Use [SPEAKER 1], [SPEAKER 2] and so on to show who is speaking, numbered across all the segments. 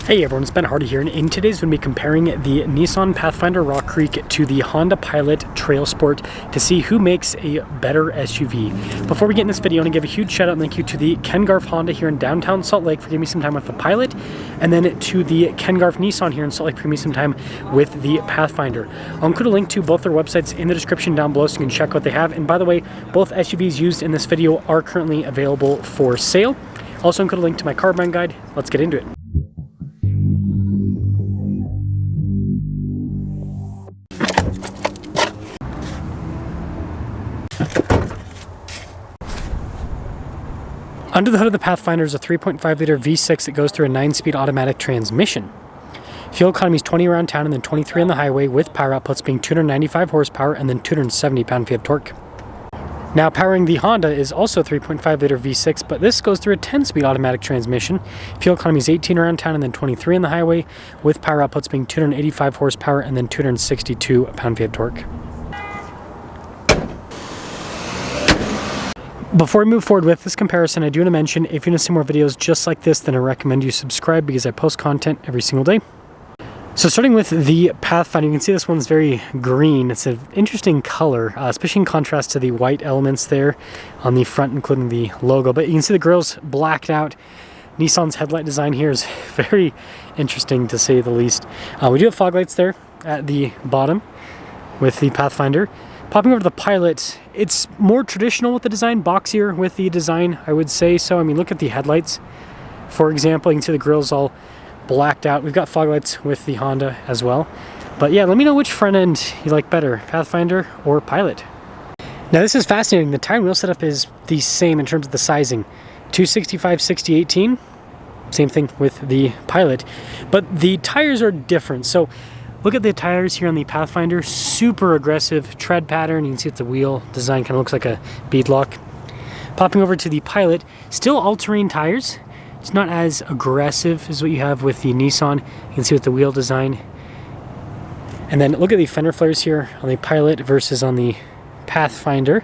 [SPEAKER 1] Hey everyone, it's Ben Hardy here, and in today's video, we're going to be comparing the Nissan Pathfinder Rock Creek to the Honda Pilot TrailSport to see who makes a better SUV. Before we get in this video, I want to give a huge shout out and thank you to the Ken Garff Honda here in downtown Salt Lake for giving me some time with the Pilot, and then to the Ken Garff Nissan here in Salt Lake for giving me some time with the Pathfinder. I'll include a link to both their websites in the description down below so you can check what they have. And by the way, both SUVs used in this video are currently available for sale. Also include a link to my car buying guide. Let's get into it. Under the hood of the Pathfinder is a 3.5-liter V6 that goes through a 9-speed automatic transmission. Fuel economy is 20 around town and then 23 on the highway, with power outputs being 295 horsepower and then 270 pound-feet of torque. Now powering the Honda is also a 3.5-liter V6, but this goes through a 10-speed automatic transmission. Fuel economy is 18 around town and then 23 on the highway, with power outputs being 285 horsepower and then 262 pound-feet of torque. Before we move forward with this comparison, I do want to mention, if you want to see more videos just like this, then I recommend you subscribe because I post content every single day. So starting with the Pathfinder, you can see this one's very green. It's an interesting color, especially in contrast to the white elements there on the front, including the logo. But you can see the grille's blacked out. Nissan's headlight design here is very interesting, to say the least. We do have fog lights there at the bottom with the Pathfinder. Popping over to the Pilot, it's more traditional with the design, boxier with the design, I would say. So, I mean, look at the headlights. For example, you can see the grille's all blacked out. We've got fog lights with the Honda as well. But yeah, let me know which front end you like better, Pathfinder or Pilot. Now this is fascinating. The tire and wheel setup is the same in terms of the sizing. 265/60/18, same thing with the Pilot. But the tires are different. So look at the tires here on the Pathfinder, super aggressive tread pattern. You can see that the wheel design kind of looks like a beadlock. Popping over to the Pilot, still all-terrain tires. It's not as aggressive as what you have with the Nissan. You can see with the wheel design. And then look at the fender flares here on the Pilot versus on the Pathfinder.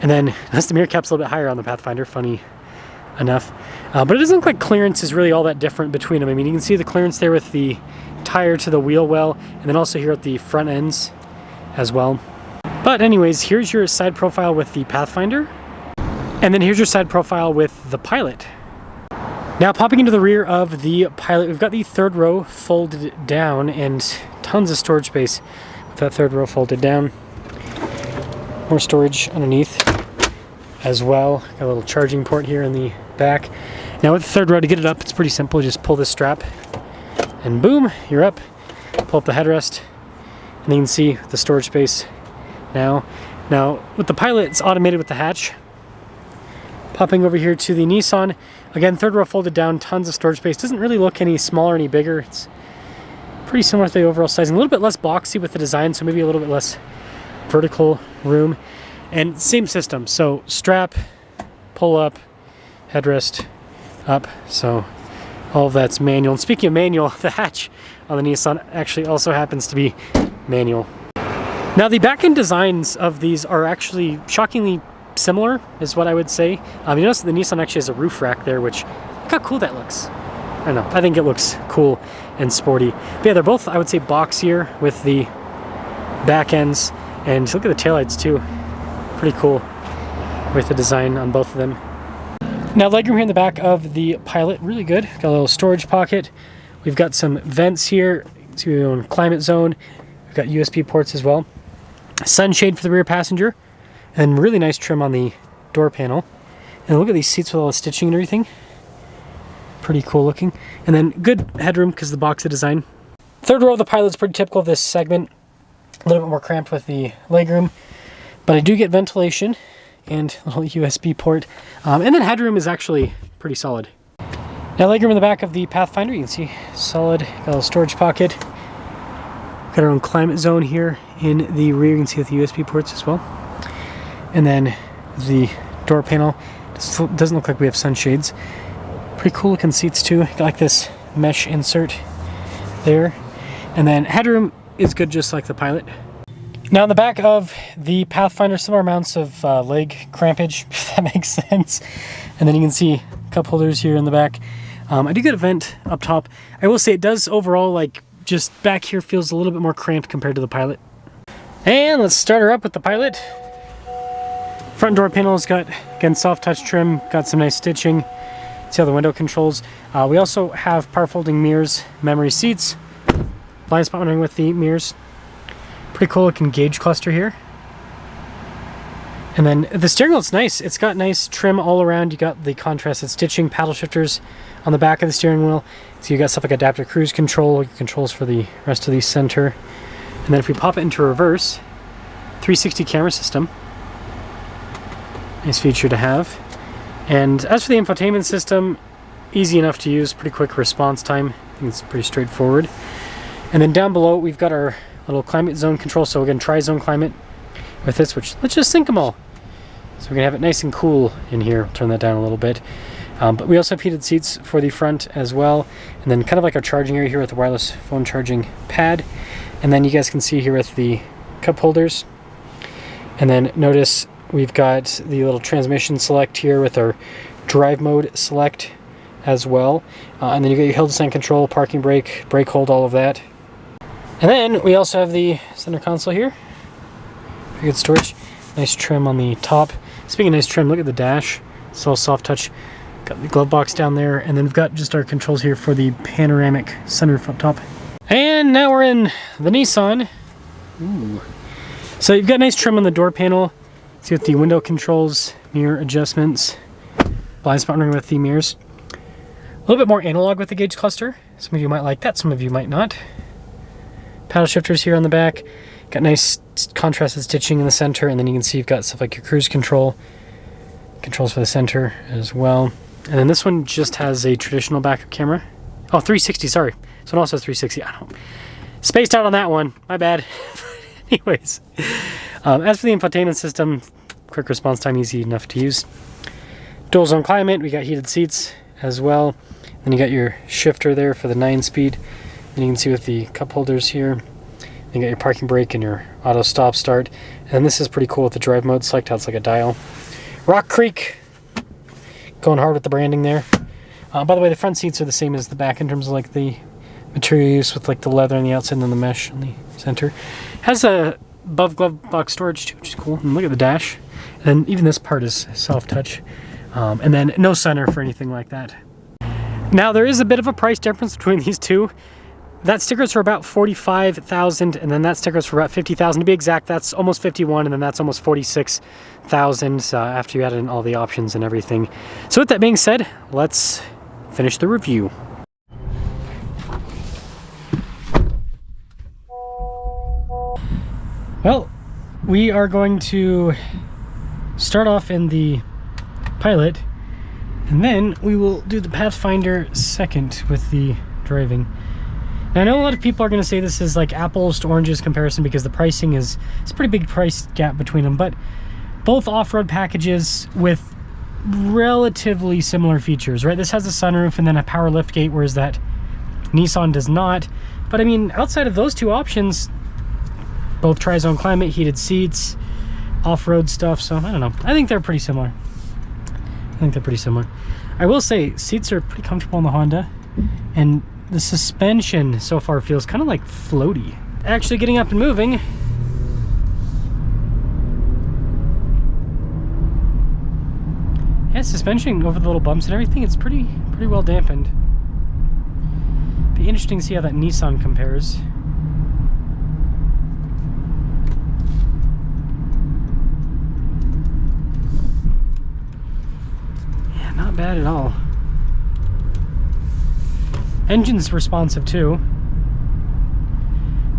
[SPEAKER 1] And then that's the mirror cap's a little bit higher on the Pathfinder, funny enough. But it doesn't look like clearance is really all that different between them. I mean, you can see the clearance there with the tire to the wheel well, and then also here at the front ends as well. But anyways, here's your side profile with the Pathfinder, and then here's your side profile with the Pilot. Now popping into the rear of the Pilot, we've got the third row folded down and tons of storage space with that third row folded down. More storage underneath as well. Got a little charging port here in the back. Now with the third row, to get it up, it's pretty simple. Just pull this strap and boom, you're up. Pull up the headrest, and then you can see the storage space now. Now, with the Pilot, it's automated with the hatch. Popping over here to the Nissan, again, third row folded down, tons of storage space. Doesn't really look any smaller, any bigger. It's pretty similar to the overall sizing. A little bit less boxy with the design, so maybe a little bit less vertical room. And same system, so strap, pull up, headrest, up, so all of that's manual. And speaking of manual, the hatch on the Nissan actually also happens to be manual. Now the back end designs of these are actually shockingly similar, is what I would say. You notice that the Nissan actually has a roof rack there, which, look how cool that looks. I don't know, I think it looks cool and sporty. But yeah, they're both, I would say, boxier with the back ends. And look at the taillights too. Pretty cool with the design on both of them. Now legroom here in the back of the Pilot, really good. Got a little storage pocket. We've got some vents here. See, we own climate zone. We've got USB ports as well. Sunshade for the rear passenger. And really nice trim on the door panel. And look at these seats with all the stitching and everything. Pretty cool looking. And then good headroom because of the boxy design. Third row of the Pilot's pretty typical of this segment. A little bit more cramped with the legroom. But I do get ventilation and a little USB port. And then headroom is actually pretty solid. Now legroom in the back of the Pathfinder, you can see solid, got a little storage pocket. Got our own climate zone here in the rear, you can see with the USB ports as well. And then the door panel, doesn't look like we have sunshades. Pretty cool looking seats too, got like this mesh insert there. And then headroom is good just like the Pilot. Now in the back of the Pathfinder, similar amounts of leg crampage, if that makes sense. And then you can see cup holders here in the back. I do get a vent up top. I will say it does overall, like, just back here feels a little bit more cramped compared to the Pilot. And let's start her up with the Pilot. Front door panel's got, again, soft touch trim, got some nice stitching. See how the window controls. We also have power folding mirrors, memory seats, blind spot monitoring with the mirrors. Pretty cool looking gauge cluster here. And then the steering wheel's nice. It's got nice trim all around. You got the contrasted stitching, paddle shifters on the back of the steering wheel. So you got stuff like adaptive cruise control, controls for the rest of the center. And then if we pop it into reverse, 360 camera system. Nice feature to have. And as for the infotainment system, easy enough to use, pretty quick response time. I think it's pretty straightforward. And then down below, we've got our little climate zone control. So again, tri-zone climate with this, which let's just sync them all. So we're gonna have it nice and cool in here. I'll turn that down a little bit. But we also have heated seats for the front as well. And then kind of like our charging area here with the wireless phone charging pad. And then you guys can see here with the cup holders. And then notice we've got the little transmission select here with our drive mode select as well. And then you got your hill descent control, parking brake, brake hold, all of that. And then we also have the center console here. Pretty good storage. Nice trim on the top. Speaking of nice trim, look at the dash. It's all soft touch. Got the glove box down there. And then we've got just our controls here for the panoramic sunroof up top. And now we're in the Nissan. Ooh. So you've got nice trim on the door panel. See with the window controls, mirror adjustments, blind spot monitoring with the mirrors. A little bit more analog with the gauge cluster. Some of you might like that, some of you might not. Paddle shifters here on the back. Got nice contrasted stitching in the center, and then you can see you've got stuff like your cruise control, controls for the center as well. And then this one just has a traditional backup camera. Oh, 360, sorry. This one also has 360. I don't spaced out on that one. My bad. Anyways, as for the infotainment system, quick response time, easy enough to use. Dual zone climate, we got heated seats as well. Then you got your shifter there for the 9-speed. Then you can see with the cup holders here. Then you got your parking brake and your auto stop start. And then this is pretty cool with the drive mode select, how it's like a dial. Rock Creek, going hard with the branding there. By the way, the front seats are the same as the back in terms of like the material use with like the leather on the outside and then the mesh on the center. Has a above glove box storage too, which is cool. And look at the dash. And then even this part is soft touch. And then no sunroof or anything like that. Now there is a bit of a price difference between these two. That sticker's for about $45,000, and then that sticker's for about $50,000. To be exact, that's almost $51,000, and then that's almost $46,000 after you add in all the options and everything. So with that being said, let's finish the review. Well, we are going to start off in the Pilot, and then we will do the Pathfinder second with the driving. Now, I know a lot of people are going to say this is like apples to oranges comparison because the pricing it's a pretty big price gap between them, but both off-road packages with relatively similar features, right? This has a sunroof and then a power liftgate, whereas that Nissan does not. But I mean, outside of those two options, both tri-zone climate, heated seats, off-road stuff, so I don't know. I think they're pretty similar. I will say, seats are pretty comfortable in the Honda, and the suspension so far feels kind of like floaty. Actually getting up and moving. Yeah, suspension over the little bumps and everything, it's pretty well dampened. Be interesting to see how that Nissan compares. Yeah, not bad at all. Engine's responsive too.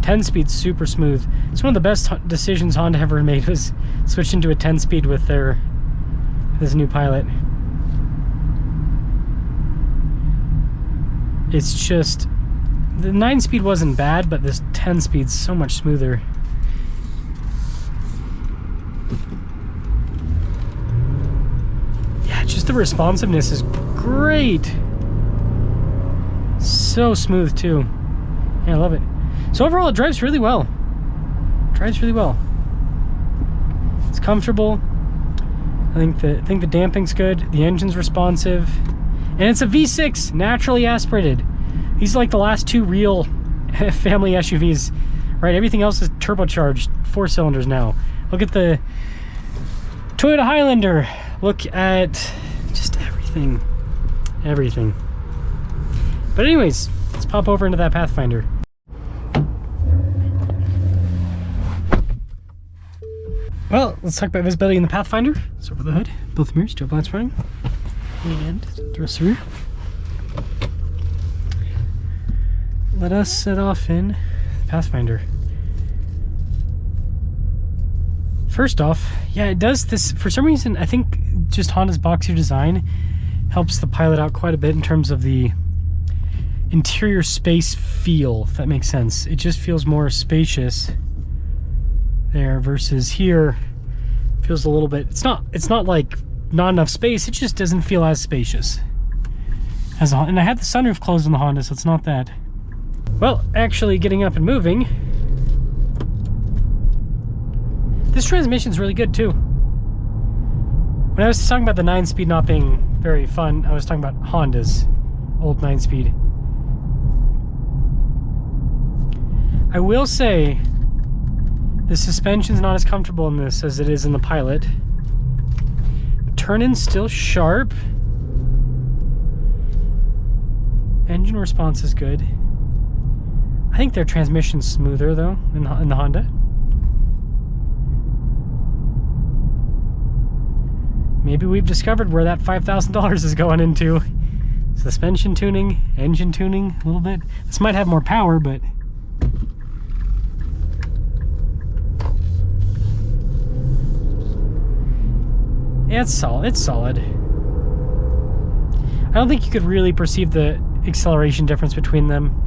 [SPEAKER 1] 10-speed, super smooth. It's one of the best decisions Honda ever made, was switching to a 10-speed with this new Pilot. It's just, the 9-speed wasn't bad, but this 10-speed's so much smoother. Yeah, just the responsiveness is great. So smooth too. Yeah, I love it. So overall, it drives really well. It's comfortable. I think the damping's good. The engine's responsive. And it's a V6, naturally aspirated. These are like the last two real family SUVs, right? Everything else is turbocharged, 4 cylinders now. Look at the Toyota Highlander. Look at just everything. Everything. But anyways, let's pop over into that Pathfinder. Well, let's talk about visibility in the Pathfinder. Let's open the hood, both mirrors, dual lights running, and the rest of the rear. Let us set off in the Pathfinder. First off, yeah, it does this, for some reason, I think just Honda's boxier design helps the Pilot out quite a bit in terms of the interior space feel, if that makes sense. It just feels more spacious there versus here feels a little bit, it's not like not enough space, it just doesn't feel as spacious as a Honda. And I had the sunroof closed on the Honda, so it's not that. Well, actually getting up and moving, this transmission's really good too. When I was talking about the 9-speed not being very fun, I was talking about Honda's old 9-speed. I will say the suspension's not as comfortable in this as it is in the Pilot. Turn-in's still sharp. Engine response is good. I think their transmission's smoother though in the Honda. Maybe we've discovered where that $5,000 is going into. Suspension tuning, engine tuning a little bit. This might have more power, but yeah, it's solid. It's solid. I don't think you could really perceive the acceleration difference between them.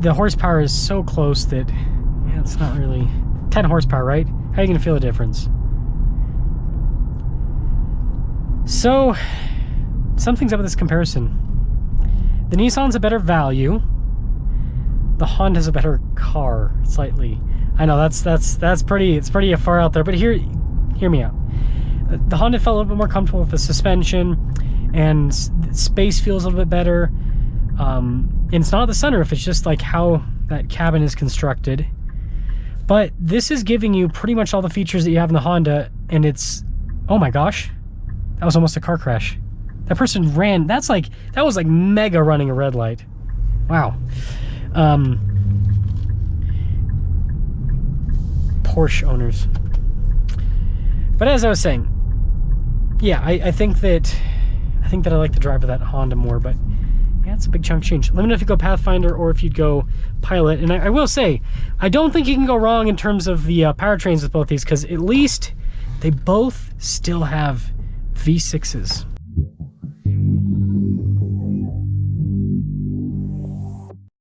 [SPEAKER 1] The horsepower is so close that, yeah, it's not really 10 horsepower, right? How are you gonna feel a difference? So, something's up with this comparison. The Nissan's a better value. The Honda's a better car, slightly. I know that's pretty far out there, but hear me out. The Honda felt a little bit more comfortable with the suspension, and space feels a little bit better. And it's not the sunroof, it's just like how that cabin is constructed. But this is giving you pretty much all the features that you have in the Honda, and it's, oh my gosh, that was almost a car crash. That person ran, that was like mega running a red light. Wow. Porsche owners. But as I was saying, yeah, I think that I like the drive of that Honda more, but yeah, it's a big chunk change. Let me know if you go Pathfinder or if you'd go Pilot. And I will say, I don't think you can go wrong in terms of the powertrains with both these, because at least they both still have V6s.